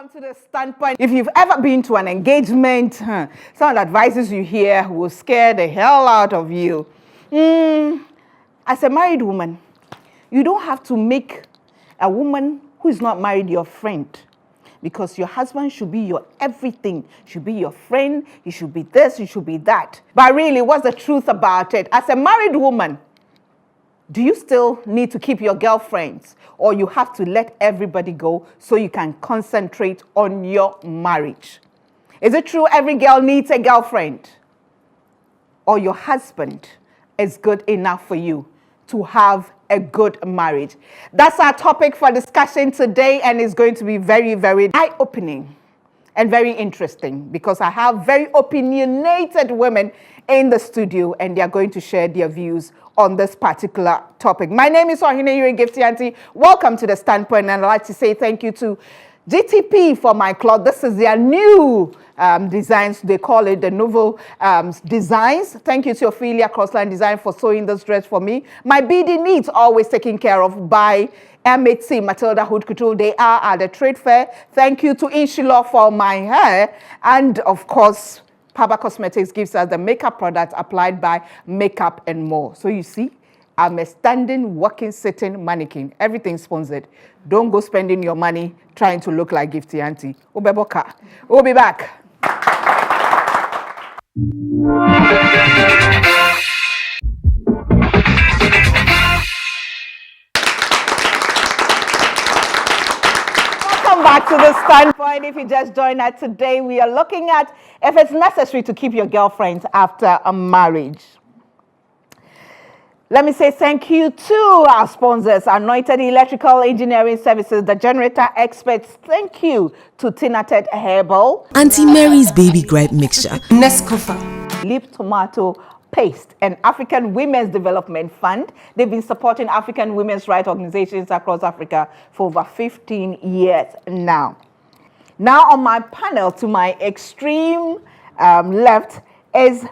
Welcome to the Standpoint. If you've ever been to an engagement, some of the advices you hear will scare the hell out of you. As a married woman, you don't have to make a woman who is not married your friend, because your husband should be your everything, should be your friend, he should be this, he should be that. But really, what's the truth about it? As a married woman, do you still need to keep your girlfriends, or you have to let everybody go so you can concentrate on your marriage? Is it true every girl needs a girlfriend, or your husband is good enough for you to have a good marriage? That's our topic for discussion today, and it's going to be very, very eye-opening and very interesting, because I have very opinionated women in the studio, and they are going to share their views on this particular topic. My name is Ohine Gifty Auntie. Welcome to the Standpoint, and I'd like to say thank you to GTP for my cloth. This is their new designs. They call it the novel designs. Thank you to Ophelia Crossline Design for sewing this dress for me. My BD needs always taken care of by MHC Matilda Hood Couture. They are at the trade fair. Thank you to Inshilo for my hair. And of course, Paba Cosmetics gives us the makeup products applied by Makeup and More. So you see, I'm a standing, walking, sitting mannequin. Everything sponsored. Don't go spending your money trying to look like Gifty Auntie. Ubeboka. We'll be back. Welcome back to the Standpoint. If you just joined us today, we are looking at if it's necessary to keep your girlfriends after a marriage. Let me say thank you to our sponsors, Anointed Electrical Engineering Services, the generator experts. Thank you to Tinated Herbal, Auntie Mary's Baby Gripe Mixture, Nescofa, Leaf Tomato Paste, and African Women's Development Fund. They've been supporting African women's rights organizations across Africa for over 15 years now. Now on my panel, to my extreme left, is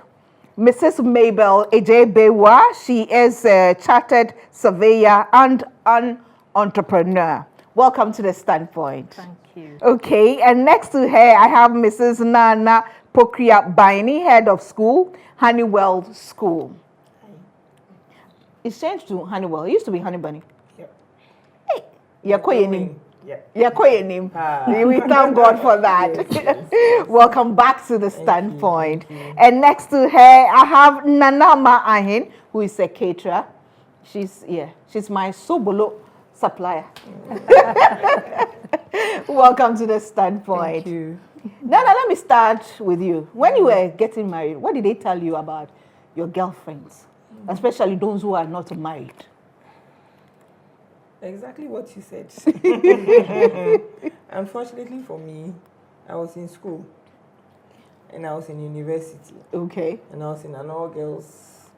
Mrs. Mabel Adjei-barwuah. She is a chartered surveyor and an entrepreneur. Welcome to the Standpoint. Thank you. Okay, and next to her, I have Mrs. Nana Pokria Baini, head of school, Honeywell School. It's changed to Honeywell. It used to be Honey Bunny. Yep. Hey, you're calling him. Yeah. We thank God for that. Yes. Welcome back to the Standpoint. Thank you. And next to her, I have Nanama Ahin, who is a caterer. She's my Sobolo supplier. Welcome to the Standpoint. Thank you. Now, let me start with you. When you were getting married, what did they tell you about your girlfriends, especially those who are not married? Exactly what you said. Unfortunately for me, I was in school and I was in university. Okay. And I was in an all-girls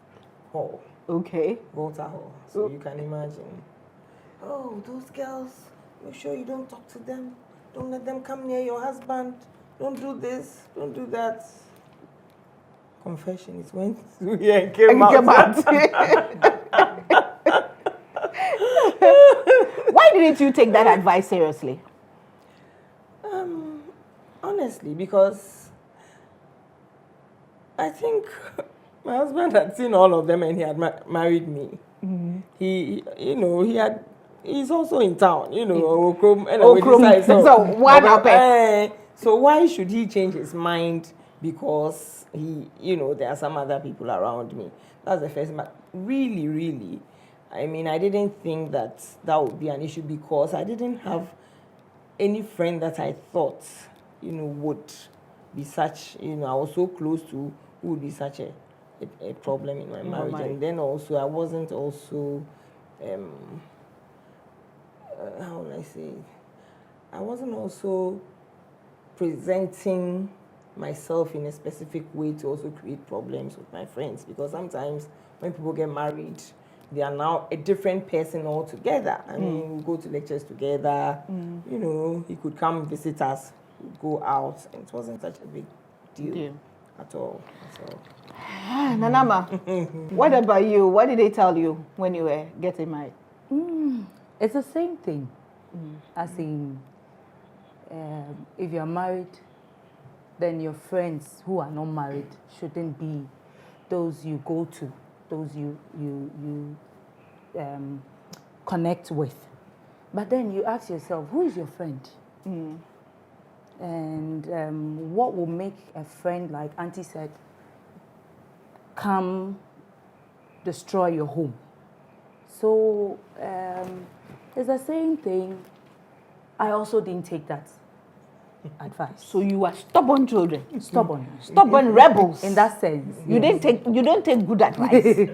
hall. Okay. Volta Hall. So you can imagine. Oh, those girls, make sure you don't talk to them. Don't let them come near your husband. Don't do this. Don't do that. Confession is went through here and came out. Why didn't you take that advice seriously? Honestly, because I think my husband had seen all of them and he had married me. Mm-hmm. He's also in town, So what happened? So why should he change his mind because there are some other people around me? That's the first. But really, I mean, I didn't think that would be an issue because I didn't have any friend that I thought, would be such, I was so close to who would be such a problem in my marriage. And then also, I wasn't also, how would I say, I wasn't also presenting myself in a specific way to also create problems with my friends, because sometimes when people get married, they are now a different person altogether. I mean, we go to lectures together, he could come visit us, we'd go out, and it wasn't such a big deal at all. Nanama, what about you? What did they tell you when you were getting married? It's the same thing. As in, if you're married, then your friends who are not married shouldn't be those you go to, those you connect with. But then you ask yourself, who is your friend? And what will make a friend, like Auntie said, come destroy your home? So it's the same thing. I also didn't take that advice. So you are stubborn children. Stubborn Rebels. in that sense. You don't take good advice.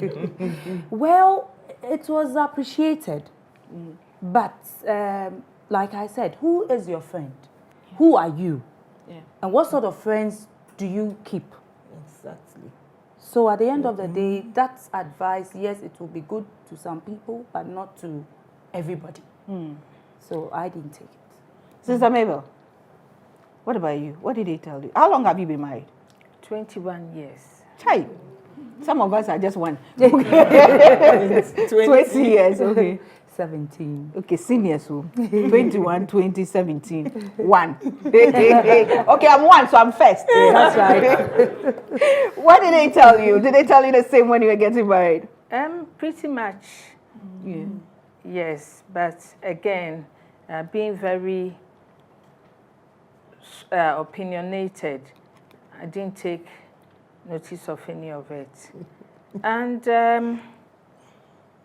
Well, it was appreciated. But like I said, who is your friend? Who are you? Yeah. And what sort of friends do you keep? Exactly. So at the end of the day, that's advice. Yes, it will be good to some people, but not to everybody. So I didn't take it. Sister Mabel, what about you? What did they tell you? How long have you been married? 21 years. Chai. Some of us are just one. 20 20 years, okay. 17. Okay, seniors, so 21, 20, 17, 1. Okay, I'm 1, so I'm first. That's right. What did they tell you? Did they tell you the same when you were getting married? Pretty much, Yeah. yes. But again, being very opinionated, I didn't take notice of any of it. And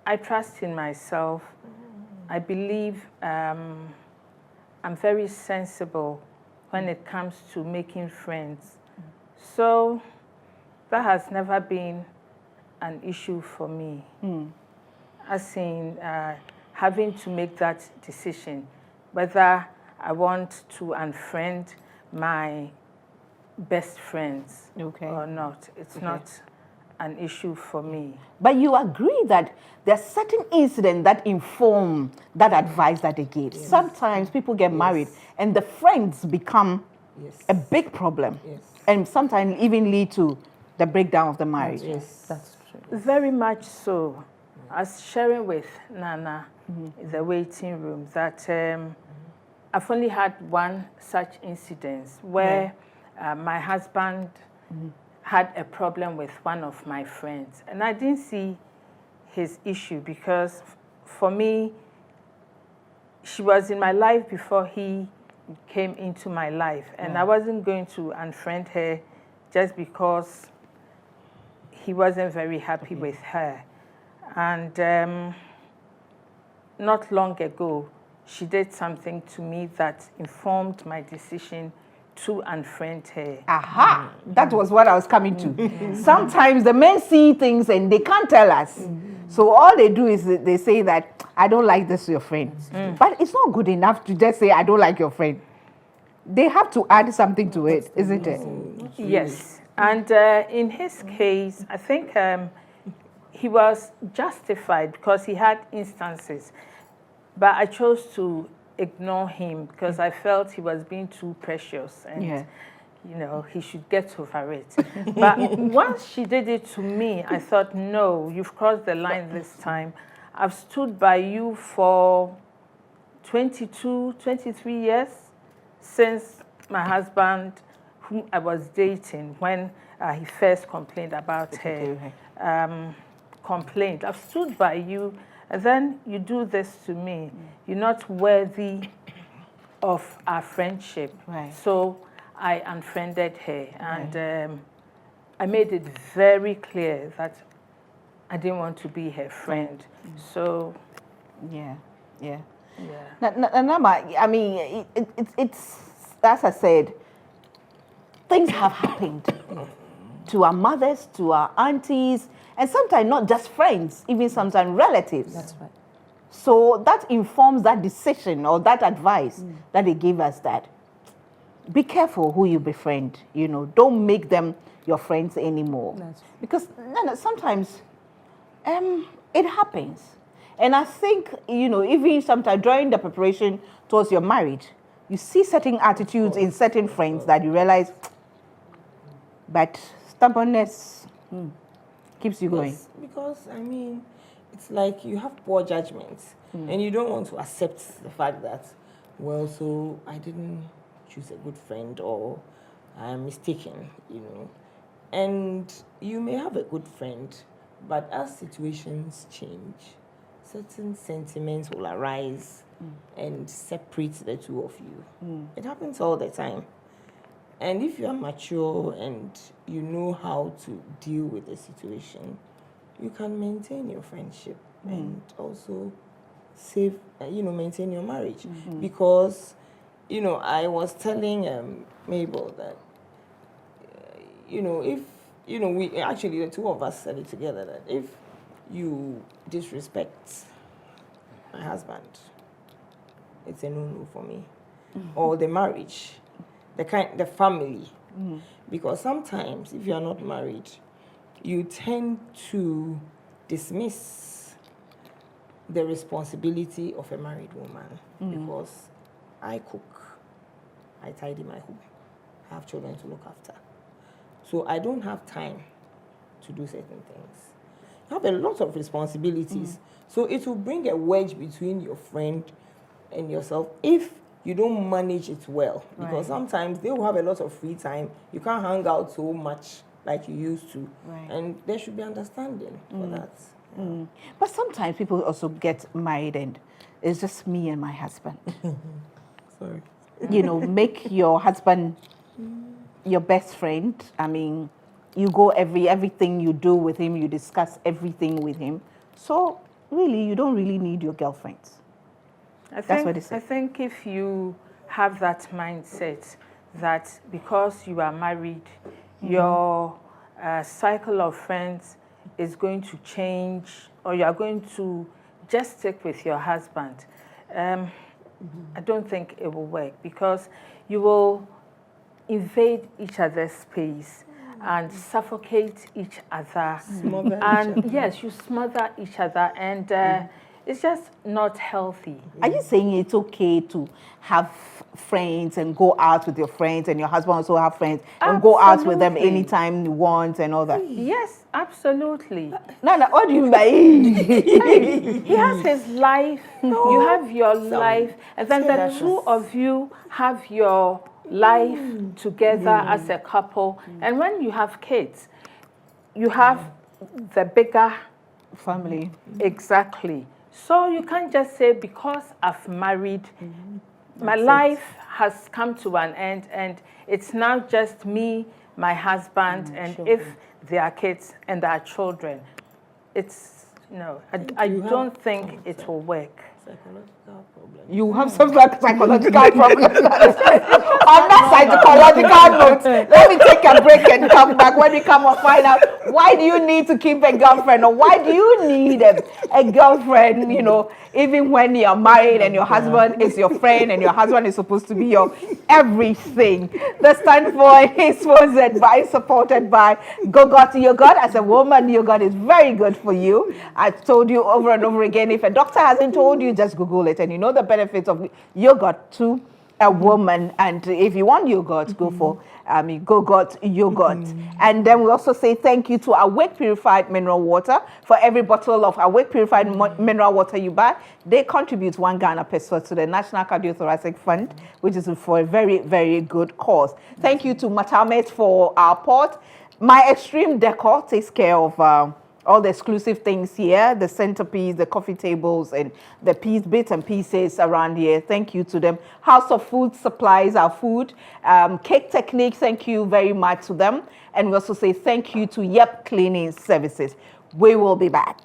I trust in myself. I believe I'm very sensible when it comes to making friends. So that has never been an issue for me. As in having to make that decision, whether I want to unfriend my best friends or not. It's not an issue for me. But you agree that there are certain incidents that inform that advice that they gave. Yes. Sometimes people get married and the friends become a big problem. Yes. And sometimes even lead to the breakdown of the marriage. Yes. That's true. Very much so. I was sharing with Nana in the waiting room that I've only had one such incident where my husband had a problem with one of my friends. And I didn't see his issue because for me, she was in my life before he came into my life. And I wasn't going to unfriend her just because he wasn't very happy with her. And not long ago, she did something to me that informed my decision to unfriend her. Aha! That was what I was coming to. Sometimes the men see things and they can't tell us. So all they do is they say that, I don't like this your friend. But it's not good enough to just say, I don't like your friend. They have to add something to it, isn't it? Yes. And in his case, I think he was justified because he had instances. But I chose to ignore him because I felt he was being too precious and you know, he should get over it. But once she did it to me, I thought, no, you've crossed the line this time. I've stood by you for 22, 23 years since my husband, whom I was dating when he first complained about her, complained. I've stood by you, and then you do this to me. You're not worthy of our friendship. Right. So I unfriended her, and I made it very clear that I didn't want to be her friend. So, Yeah. yeah. Nama, I mean, it's, as I said, things have happened to our mothers, to our aunties, and sometimes not just friends, even sometimes relatives. That's right. So that informs that decision or that advice that they give us, that be careful who you befriend, you know, don't make them your friends anymore. That's Because sometimes it happens. And I think, you know, even sometimes during the preparation towards your marriage, you see certain attitudes in certain friends that you realize, but stubbornness keeps you going. Yes, because, I mean, it's like you have poor judgment and you don't want to accept the fact that, well, so I didn't choose a good friend or I'm mistaken, And you may have a good friend, but as situations change, certain sentiments will arise and separate the two of you. It happens all the time. And if you are mature and you know how to deal with the situation, you can maintain your friendship and also maintain your marriage. Because, I was telling Mabel that, if, we actually, the two of us said it together, that if you disrespect my husband, it's a no-no for me. Or the marriage, the family. Because sometimes, if you are not married, you tend to dismiss the responsibility of a married woman. Because I cook, I tidy my home, I have children to look after. So I don't have time to do certain things. You have a lot of responsibilities. So it will bring a wedge between your friend and yourself if you don't manage it well. Because sometimes they will have a lot of free time. You can't hang out so much like you used to. And there should be understanding for that. Yeah. But sometimes people also get married and it's just me and my husband. Sorry. Make your husband your best friend. I mean, you go everything you do with him, you discuss everything with him. So really, you don't really need your girlfriends. That's what they say. I think if you have that mindset that because you are married, your cycle of friends is going to change, or you are going to just stick with your husband, I don't think it will work, because you will invade each other's space and suffocate each other. Yes, you smother each other, and it's just not healthy. Are you saying it's okay to have friends and go out with your friends, and your husband also have friends and go out with them anytime you want and all that? Yes, absolutely. No, what do you mean by He has his life, you have your life, and then the two of you have your life together as a couple. And when you have kids, you have the bigger family. Exactly. So you can't just say, because I've married, my life has come to an end, and it's now just me, my husband, and children. If there are kids and there are children, it's, I don't think it will work. Psychological problem. You have some psychological problems. On that psychological note, let me take a break and come back. When we come and find out, why do you need to keep a girlfriend, or why do you need a girlfriend, even when you're married and your husband is your friend and your husband is supposed to be your everything. The Stand For is sponsored by, supported by Go-Got Yogurt. As a woman, yogurt is very good for you. I've told you over and over again, if a doctor hasn't told you, just Google it, and you know the benefits of yogurt to a woman. And if you want yogurt, go for Go-Got Yogurt. And then we also say thank you to Awake Purified Mineral Water. For every bottle of Awake Purified Mineral Water you buy, they contribute 1 Ghana peso to the National Cardiothoracic Fund, which is for a very, very good cause. Thank you to Matamet for our port. My Extreme Decor takes care of all the exclusive things here, the centerpiece, the coffee tables, and the bits and pieces around here. Thank you to them. House of Food supplies our food. Cake Technique, thank you very much to them. And we also say thank you to Yep Cleaning Services. We will be back.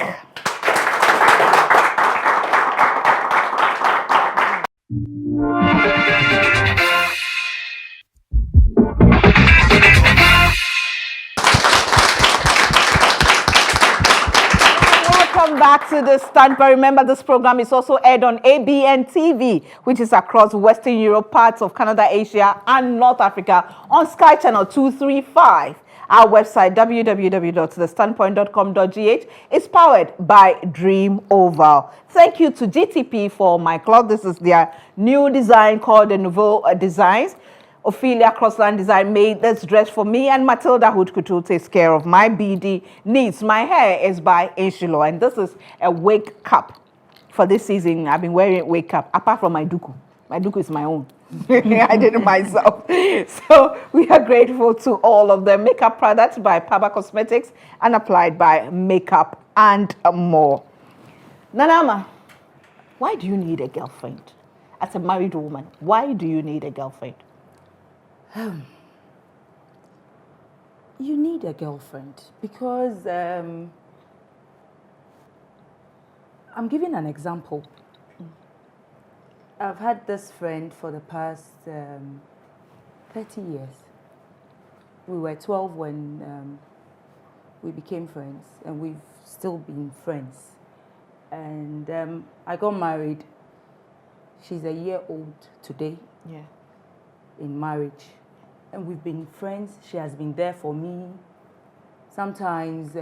Welcome back to the Stand. But remember, this program is also aired on ABN TV, which is across Western Europe, parts of Canada, Asia, and North Africa on Sky Channel 235. Our website, www.thestandpoint.com.gh, is powered by Dream Oval. Thank you to GTP for my cloth. This is their new design called the Nouveau Designs. Ophelia Crossland Design made this dress for me, and Matilda Hood Couture takes care of my BD needs. My hair is by Inshilo, and this is a wig cap. For this season, I've been wearing wig cap, apart from my duku. My duku is my own. I did it myself. So we are grateful to all of the makeup products by Paba Cosmetics and applied by Makeup and More. Nanama, why do you need a girlfriend? As a married woman, why do you need a girlfriend? You need a girlfriend because I'm giving an example. I've had this friend for the past 30 years. We were 12 when we became friends, and we've still been friends. And I got married. She's a year old today. Yeah. In marriage. And we've been friends. She has been there for me. Sometimes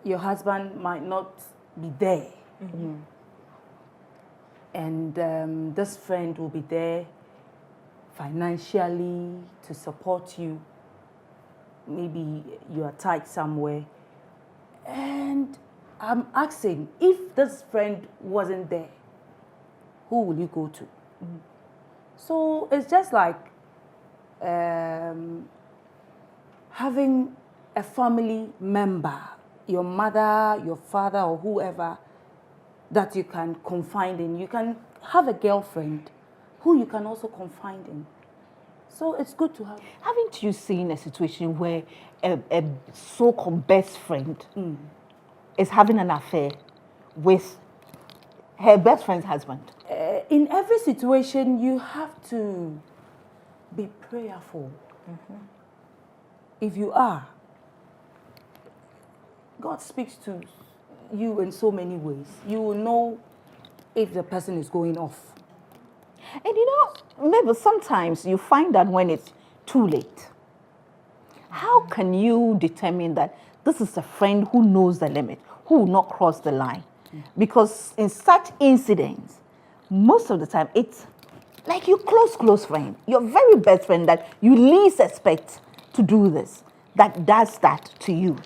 your husband might not be there. Mm-hmm. And this friend will be there financially to support you. Maybe you are tight somewhere. And I'm asking, if this friend wasn't there, who will you go to? Mm-hmm. So it's just like having a family member, your mother, your father, or whoever, that you can confide in. You can have a girlfriend who you can also confide in. So it's good to have. Haven't you seen a situation where a so-called best friend is having an affair with her best friend's husband? In every situation, you have to be prayerful. Mm-hmm. If you are, God speaks to you in so many ways. You will know if the person is going off. And you know, maybe sometimes you find that when it's too late. How can you determine that this is a friend who knows the limit, who will not cross the line? Because in such incidents, most of the time, it's like your close friend, your very best friend that you least expect to do this, that does that to you.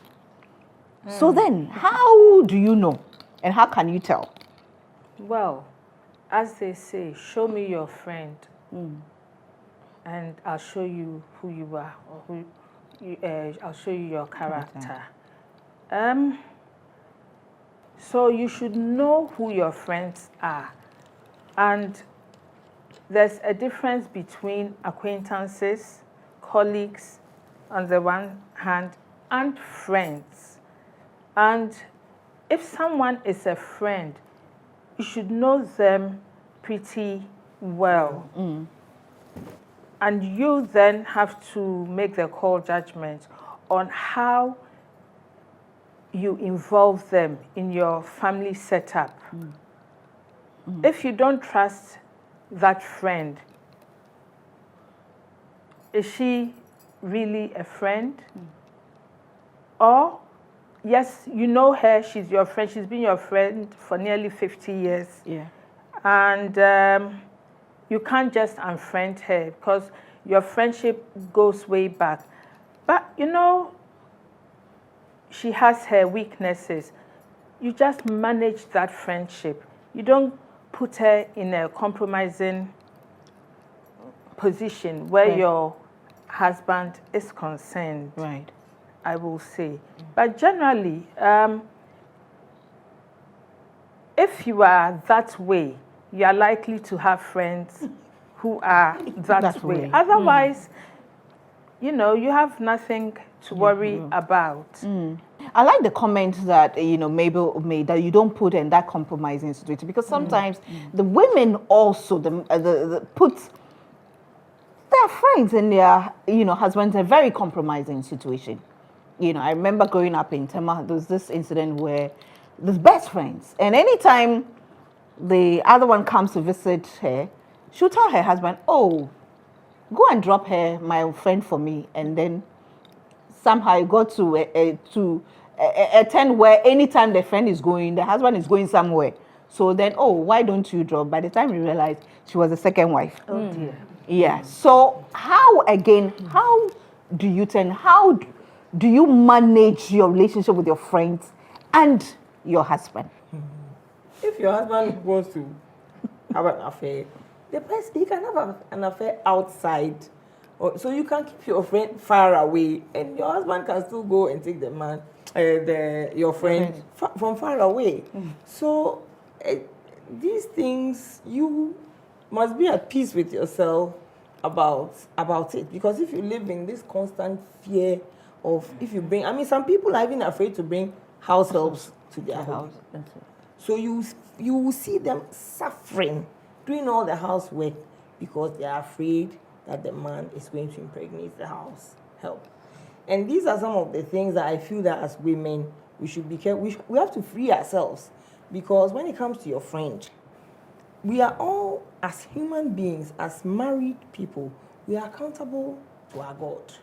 So then, how do you know? And how can you tell? Well, as they say, show me your friend, and I'll show you who you are, or who you, I'll show you your character. So you should know who your friends are. And there's a difference between acquaintances, colleagues on the one hand, and friends. And if someone is a friend, you should know them pretty well. And you then have to make the call judgment on how you involve them in your family setup. If you don't trust that friend, is she really a friend? Or, yes, you know her, she's your friend, she's been your friend for nearly 50 years. Yeah. And you can't just unfriend her because your friendship goes way back. But, you know, she has her weaknesses. You just manage that friendship. You don't put her in a compromising position where your husband is concerned. Right. I will say. But generally, if you are that way, you are likely to have friends who are that way. Otherwise, you know, you have nothing to worry about. I like the comment that, you know, Mabel made, that you don't put in that compromising situation, because sometimes the women also put their friends and their, you know, husbands in a very compromising situation. You know, I remember growing up in Tema, there was this incident where there's best friends, and anytime the other one comes to visit her, she'll tell her husband, oh, go and drop her, my friend, for me. And then somehow it got to a turn where anytime the friend is going, the husband is going somewhere. So then, oh, why don't you drop? By the time we realized she was the second wife. Oh dear. Yeah. So how do you manage your relationship with your friends and your husband? If your husband wants to have an affair, the person, he can have an affair outside. Or, so you can keep your friend far away, and your husband can still go and take the man, your friend from far away. So these things, you must be at peace with yourself about it, because if you live in this constant fear of, if you bring, I mean, some people are even afraid to bring house helps to their house. So you will see them suffering, doing all the housework, because they are afraid that the man is going to impregnate the house help. And these are some of the things that I feel that as women, we should be careful. We have to free ourselves, because when it comes to your friend, we are all, as human beings, as married people, we are accountable to our God.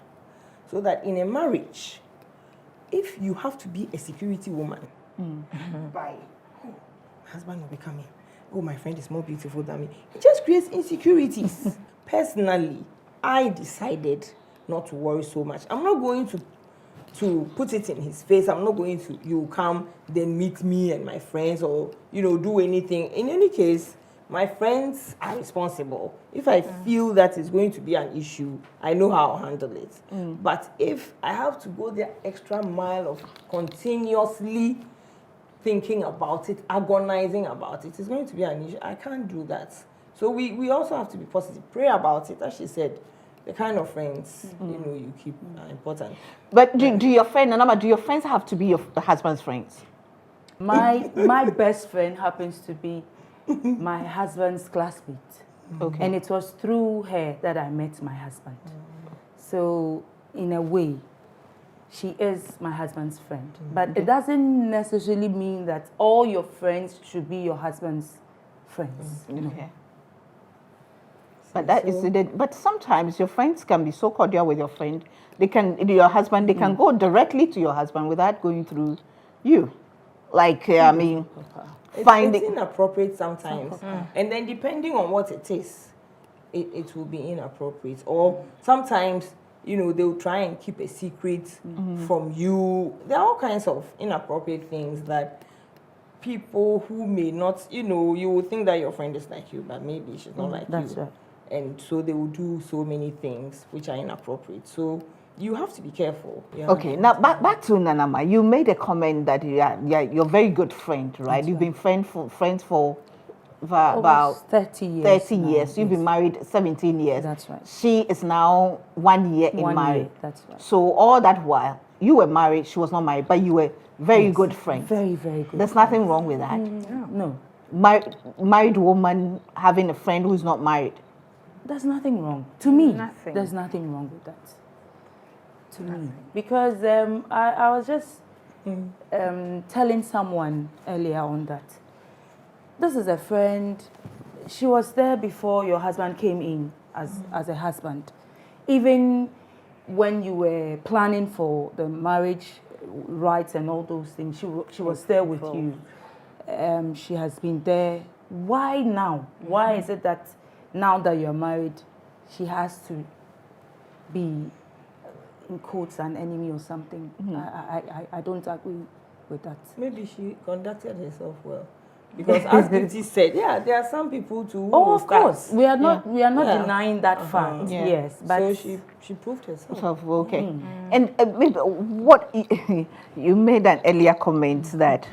So that in a marriage, if you have to be a security woman, by, oh, my husband will be coming, oh, my friend is more beautiful than me, it just creates insecurities. Personally, I decided not to worry so much. I'm not going to put it in his face. I'm not going to, you come, then meet me and my friends, or, do anything. In any case, my friends are responsible. If I feel that it's going to be an issue, I know how I'll handle it. But if I have to go the extra mile of continuously thinking about it, agonizing about it, it's going to be an issue. I can't do that. So we also have to be positive. Pray about it. As she said, the kind of friends you keep are important. But do your friend, Nanama, do your friends have to be your husband's friends? My best friend happens to be my husband's classmate. Okay. And it was through her that I met my husband. So in a way, she is my husband's friend. But it doesn't necessarily mean that all your friends should be your husband's friends. Okay. But but sometimes your friends can be so cordial with your friend, your husband, they can go directly to your husband without going through you. Like, I mean, it's inappropriate sometimes. And then depending on what it is, it will be inappropriate. Or sometimes, they'll try and keep a secret from you. There are all kinds of inappropriate things that people who may not, you would think that your friend is like you, but maybe she's not like that's you. Right. And so they will do so many things which are inappropriate. So you have to be careful. Okay, now back to Nanama. You made a comment that you're a very good friend, right? That's You've been friends for about about 30 years. 30 years. You've been married 17 years. That's right. She is now 1 year in marriage. That's right. So all that while, you were married, she was not married, but you were very good friends. Very, very good. There's nothing wrong with that. No. Married woman having a friend who's not married. There's nothing wrong. To me, Nothing. there's nothing wrong with that. To me. Because I was just telling someone earlier on that this is a friend. She was there before your husband came in as a husband. Even when you were planning for the marriage rights and all those things, she was there with you. She has been there. Why now? Why is it that now that you're married, she has to be, in quotes, an enemy or something? I don't agree with that. Maybe she conducted herself well. Because as Gifty said, there are some people too. Oh, of course. We are not denying that fact. Yeah. Yes. But so she proved herself. Okay. And what you made an earlier comment that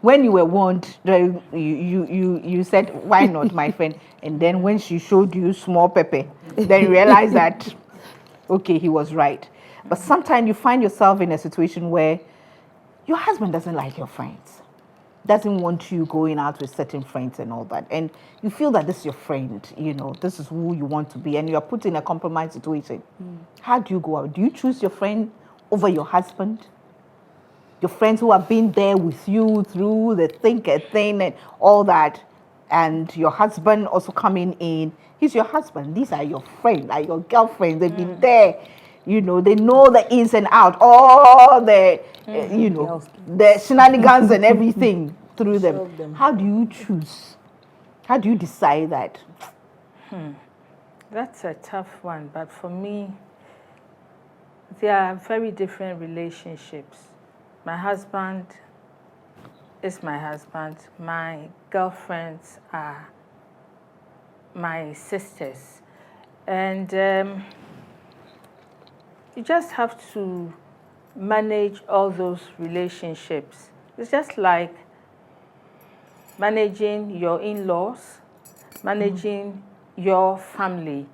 when you were warned, you said, why not, my friend? And then when she showed you small pepper, then you realized that, okay, he was right. But sometimes you find yourself in a situation where your husband doesn't like your friends, doesn't want you going out with certain friends and all that. And you feel that this is your friend, this is who you want to be, and you're put in a compromised situation. How do you go out? Do you choose your friend over your husband? Your friends who have been there with you through the thick and thin and all that, and your husband also coming in. He's your husband. These are your friends, like your girlfriends. They've been there. They know the ins and out, all the, the shenanigans and everything through them. How do you choose? How do you decide that? That's a tough one, but for me, there are very different relationships. My husband is my husband. My girlfriends are my sisters. And you just have to manage all those relationships. It's just like managing your in-laws, managing your family.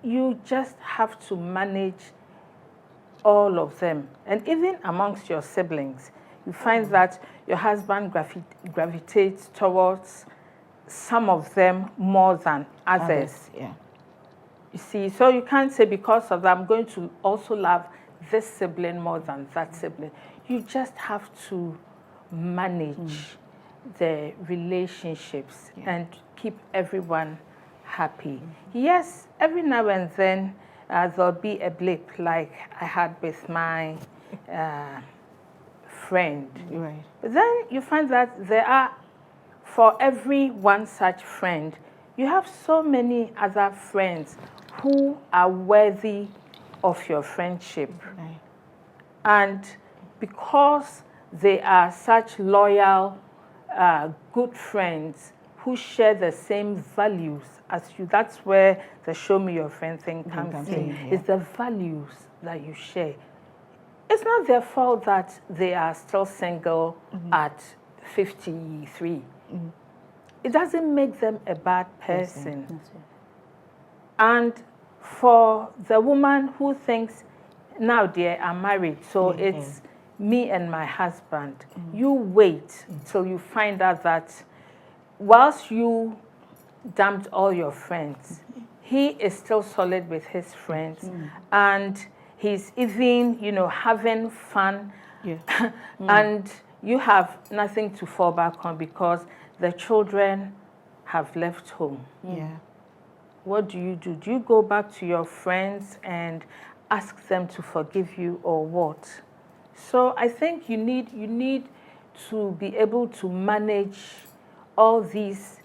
You just have to manage all of them. And even amongst your siblings, you find that your husband gravitates towards some of them more than others. Yeah. You see, so you can't say because of that, I'm going to also love this sibling more than that sibling. You just have to manage the relationships and keep everyone happy. Yes, every now and then there'll be a blip like I had with my friend. Right. But then you find that there are, for every one such friend, you have so many other friends who are worthy of your friendship. Right. And because they are such loyal, good friends who share the same values as you, that's where the show me your friend thing comes in. It's the values that you share. It's not their fault that they are still single at 53. It doesn't make them a bad person. And for the woman who thinks, now dear, I'm married, so it's me and my husband, you wait till you find out that whilst you dumped all your friends, he is still solid with his friends, and he's even, having fun, and you have nothing to fall back on because the children have left home. Yeah. What do? Do you go back to your friends and ask them to forgive you or what? So I think you need to be able to manage all these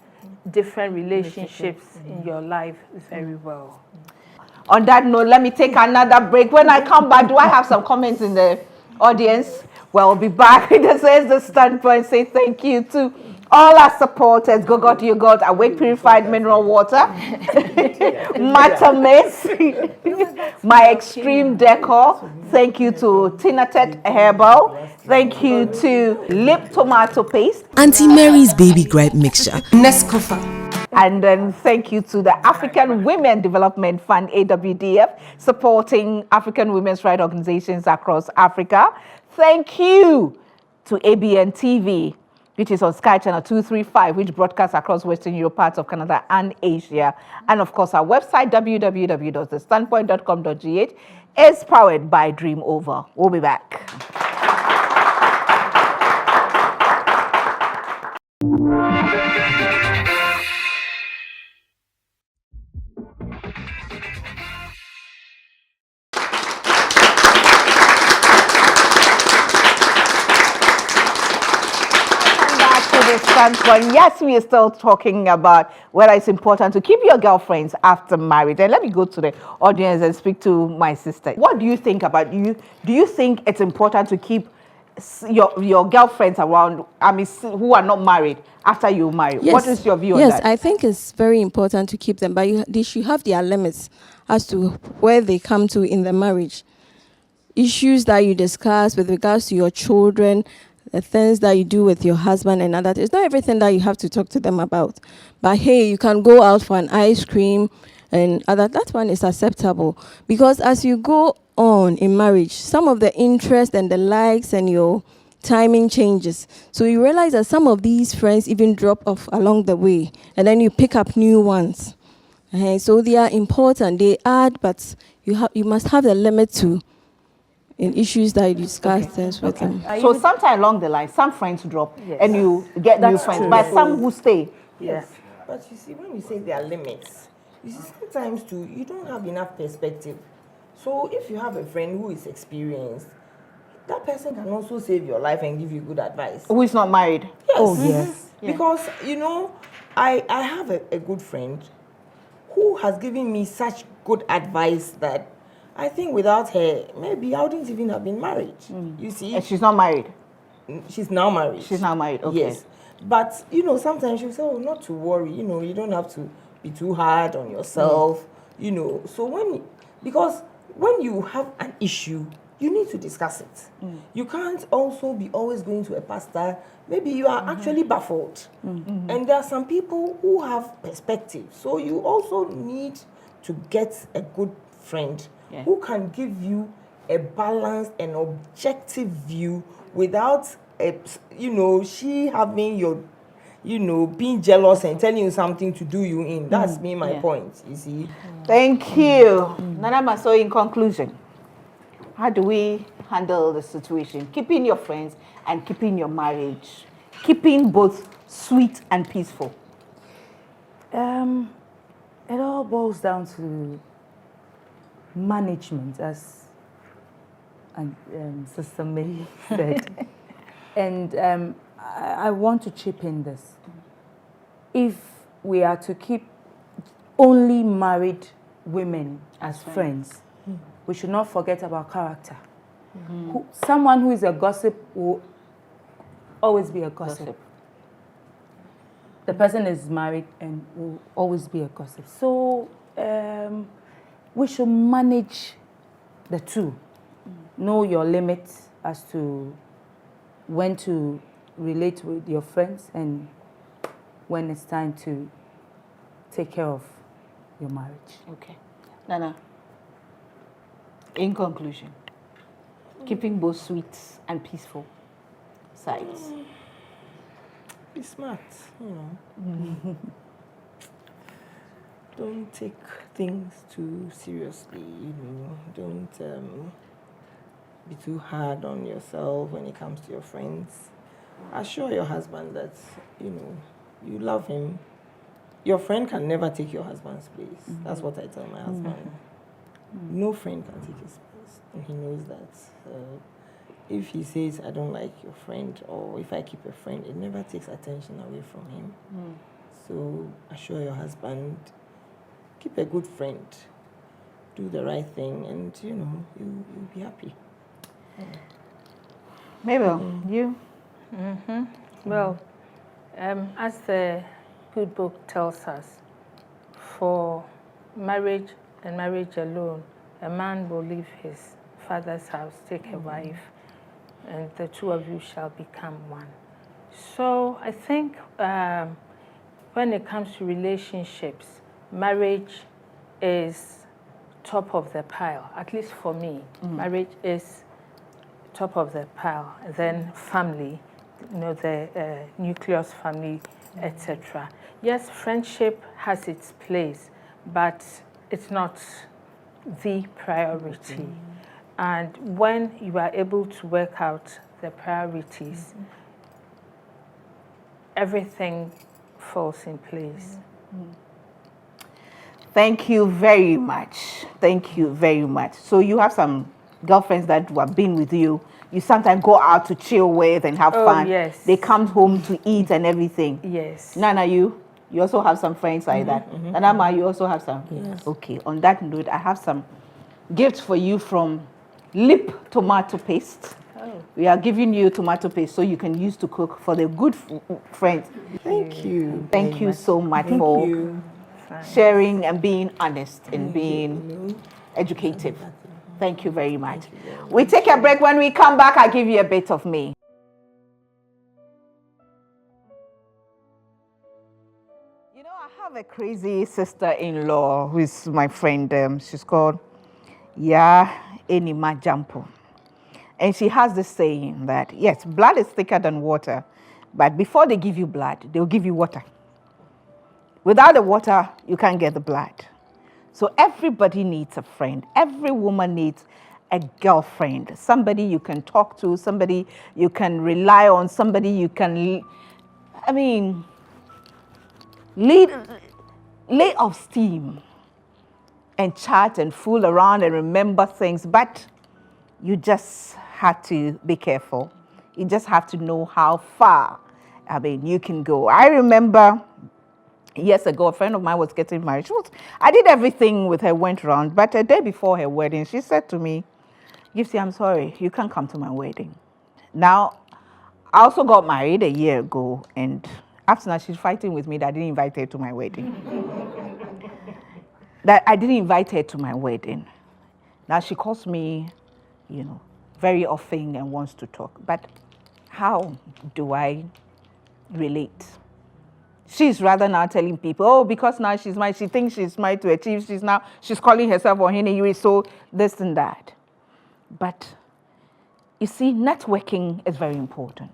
different relationships in your life very well. On that note, let me take another break. When I come back, do I have some comments in the audience? Well, we'll be back. This is the standpoint. Say thank you to all our supporters. Go got you got Awake Purified Mineral Water, Matter Mist, My Extreme Decor. Thank you to Tinatet Herbal. Thank you to Lip Tomato Paste. Auntie Mary's Baby Gripe Mixture. And then thank you to the African Women Development Fund, AWDF, supporting African women's rights organizations across Africa. Thank you to ABN TV, which is on Sky Channel 235, which broadcasts across Western Europe, parts of Canada and Asia. And of course, our website, www.thestandpoint.com.gh, is powered by Dream Over. We'll be back. Standpoint. Yes, we are still talking about whether it's important to keep your girlfriends after marriage. And let me go to the audience and speak to my sister. What do you think about you? Do you think it's important to keep your girlfriends around, who are not married after you marry? Yes. What is your view on that? Yes, I think it's very important to keep them, but they should have their limits as to where they come to in the marriage. Issues that you discuss with regards to your children, the things that you do with your husband and other things. It's not everything that you have to talk to them about. But hey, you can go out for an ice cream and other. That one is acceptable. Because as you go on in marriage, some of the interest and the likes and your timing changes. So you realize that some of these friends even drop off along the way. And then you pick up new ones. So they are important. They add, but you must have the limit to in issues that you discuss with them. So sometime along the line, some friends drop and you get new friends, but some who stay. Yes. But you see, when we say there are limits, you see, sometimes too, you don't have enough perspective. So if you have a friend who is experienced, that person can also save your life and give you good advice. Who is not married? Yes. Oh, yes. Because, I have a good friend who has given me such good advice that I think without her, maybe I wouldn't even have been married. You see? And she's not married? She's now married. She's now married, okay. Yes. But, sometimes you say, oh, not to worry, you don't have to be too hard on yourself, So because when you have an issue, you need to discuss it. You can't also be always going to a pastor. Maybe you are actually baffled. And there are some people who have perspective. So you also need to get a good friend who can give you a balanced and objective view without, she having your, being jealous and telling you something to do you in. That's my point, you see. Thank you. Nana, so in conclusion, how do we handle the situation? Keeping your friends and keeping your marriage, keeping both sweet and peaceful. It all boils down to management, as Sister May said. And I want to chip in this. If we are to keep only married women as friends, we should not forget about character. Someone who is a gossip will always be a gossip. The person is married and will always be a gossip. So we should manage the two. Know your limits as to when to relate with your friends and when it's time to take care of your marriage. Okay. Nana, in conclusion, keeping both sweet and peaceful sides. Be smart, Don't take things too seriously, Don't be too hard on yourself when it comes to your friends. Assure your husband that, you love him. Your friend can never take your husband's place. That's what I tell my husband. No friend can take his place. And he knows that. If he says, I don't like your friend, or if I keep a friend, it never takes attention away from him. So assure your husband, keep a good friend, do the right thing, and, you'll be happy. Mabel, you? Well, as the good book tells us, for marriage and marriage alone, a man will leave his father's house, take a wife, and the two of you shall become one. So I think when it comes to relationships, marriage is top of the pile. At least for me, marriage is top of the pile. Then family, the nucleus family, etc. Yes, friendship has its place, but it's not the priority. And when you are able to work out the priorities, everything falls in place. Thank you very much. Thank you very much. So you have some girlfriends that have been with you. You sometimes go out to chill with and have fun. Yes. They come home to eat and everything. Yes. Nana, you also have some friends like that. Nana, you also have some. Yes. Okay. On that note, I have some gifts for you from Lip Tomato Paste. We are giving you tomato paste so you can use to cook for the good friends. Thank you. Thank you so much for sharing and being honest and being educative. Thank you very much. We take a break. When we come back, I'll give you a bit of me. I have a crazy sister-in-law who is my friend. She's called Enima Jampo. And she has this saying that, yes, blood is thicker than water, but before they give you blood, they'll give you water. Without the water, you can't get the blood. So everybody needs a friend. Every woman needs a girlfriend, somebody you can talk to, somebody you can rely on, somebody you can, lay off steam and chat and fool around and remember things, but you just have to be careful. You just have to know how far, you can go. I remember years ago, a friend of mine was getting married. I did everything with her, went around, but a day before her wedding, she said to me, Gifty, I'm sorry, you can't come to my wedding. Now, I also got married a year ago, and after that, she's fighting with me that I didn't invite her to my wedding. That I didn't invite her to my wedding. Now she calls me, very often and wants to talk. But how do I relate? She's rather now telling people, oh, because now she's married, she thinks she's married to achieve. She's calling herself Ohene, so this and that. But you see, networking is very important.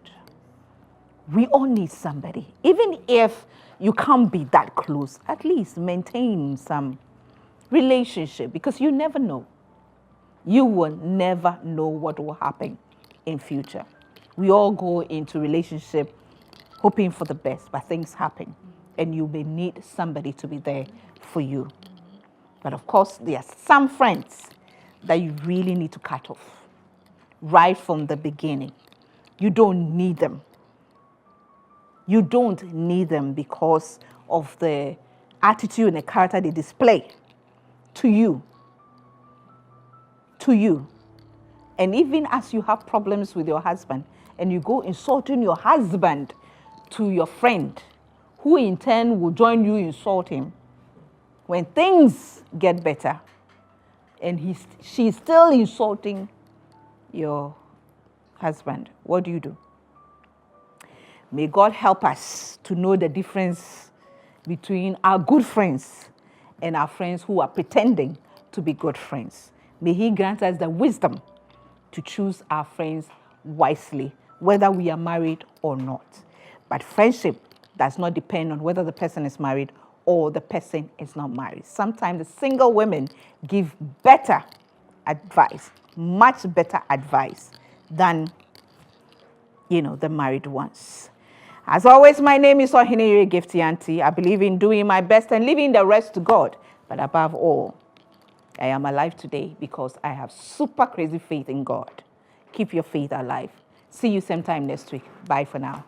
We all need somebody. Even if you can't be that close, at least maintain some relationship, because you never know. You will never know what will happen in future. We all go into relationship hoping for the best, but things happen, and you may need somebody to be there for you. But of course, there are some friends that you really need to cut off right from the beginning. You don't need them. You don't need them because of the attitude and the character they display to you. And even as you have problems with your husband and you go insulting your husband to your friend, who in turn will join you insult him, when things get better and she's still insulting your husband, what do? May God help us to know the difference between our good friends and our friends who are pretending to be good friends. May He grant us the wisdom to choose our friends wisely, whether we are married or not. But friendship does not depend on whether the person is married or the person is not married. Sometimes the single women give better advice, much better advice than, the married ones. As always, my name is Ohene Gifty Auntie. I believe in doing my best and leaving the rest to God. But above all, I am alive today because I have super crazy faith in God. Keep your faith alive. See you same time next week. Bye for now.